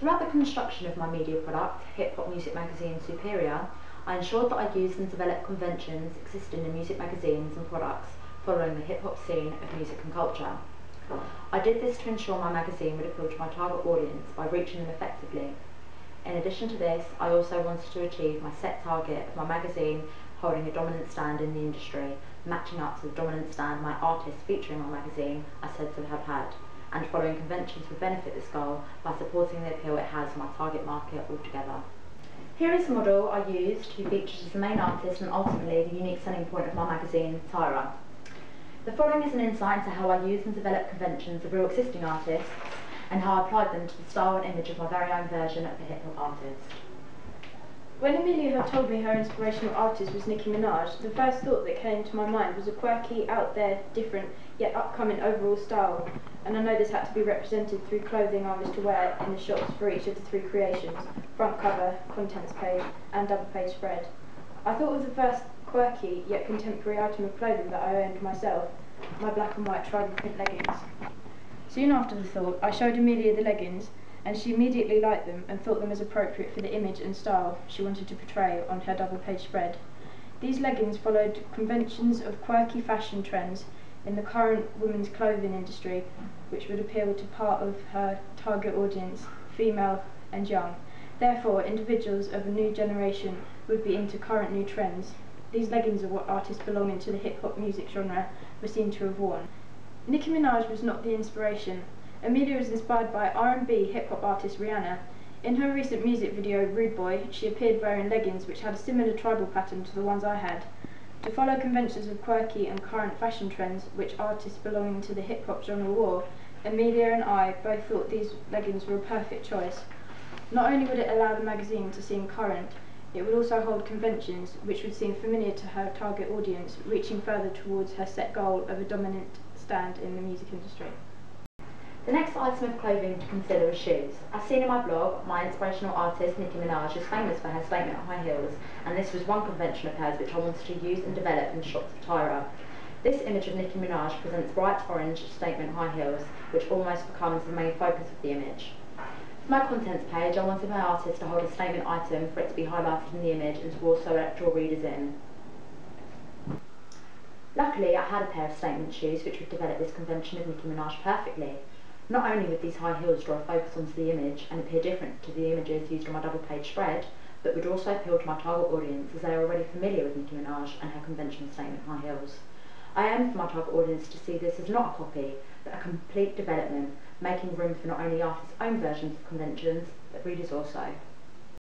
Throughout the construction of my media product, hip hop music magazine Superior, I ensured that I used and developed conventions existing in music magazines and products following the hip hop scene of music and culture. I did this to ensure my magazine would appeal to my target audience by reaching them effectively. In addition to this, I also wanted to achieve my set target of my magazine holding a dominant stand in the industry, matching up to the dominant stand my artists featuring my magazine are said to have had, and following conventions would benefit this goal by supporting the appeal it has to my target market altogether. Here is the model I used, who features as the main artist and ultimately the unique selling point of my magazine, Tyra. The following is an insight into how I used and developed conventions of real existing artists and how I applied them to the style and image of my very own version of the hip-hop artist. When Amelia had told me her inspirational artist was Nicki Minaj, the first thought that came to my mind was a quirky, out there, different, yet upcoming overall style, and I know this had to be represented through clothing I was to wear in the shops for each of the three creations: front cover, contents page, and double page spread. I thought of the first quirky, yet contemporary item of clothing that I owned myself, my black and white tribal print leggings. Soon after the thought, I showed Amelia the leggings, and she immediately liked them and thought them as appropriate for the image and style she wanted to portray on her double-page spread. These leggings followed conventions of quirky fashion trends in the current women's clothing industry, which would appeal to part of her target audience, female and young. Therefore, individuals of a new generation would be into current new trends. These leggings are what artists belonging to the hip-hop music genre were seen to have worn. Nicki Minaj was not the inspiration. Amelia was inspired by R&B hip-hop artist Rihanna. In her recent music video, Rude Boy, she appeared wearing leggings which had a similar tribal pattern to the ones I had. To follow conventions of quirky and current fashion trends which artists belonging to the hip-hop genre wore, Amelia and I both thought these leggings were a perfect choice. Not only would it allow the magazine to seem current, it would also hold conventions which would seem familiar to her target audience, reaching further towards her set goal of a dominant stand in the music industry. The next item of clothing to consider is shoes. As seen in my blog, my inspirational artist Nicki Minaj is famous for her statement high heels, and this was one convention of hers which I wanted to use and develop in shots of Tyra. This image of Nicki Minaj presents bright orange statement high heels, which almost becomes the main focus of the image. For my contents page, I wanted my artist to hold a statement item for it to be highlighted in the image and to also draw readers in. Luckily, I had a pair of statement shoes which would develop this convention of Nicki Minaj perfectly. Not only would these high heels draw a focus onto the image and appear different to the images used on my double-page spread, but would also appeal to my target audience as they are already familiar with Nicki Minaj and her conventional statement high heels. I aim for my target audience to see this as not a copy, but a complete development, making room for not only artists' own versions of conventions, but readers also.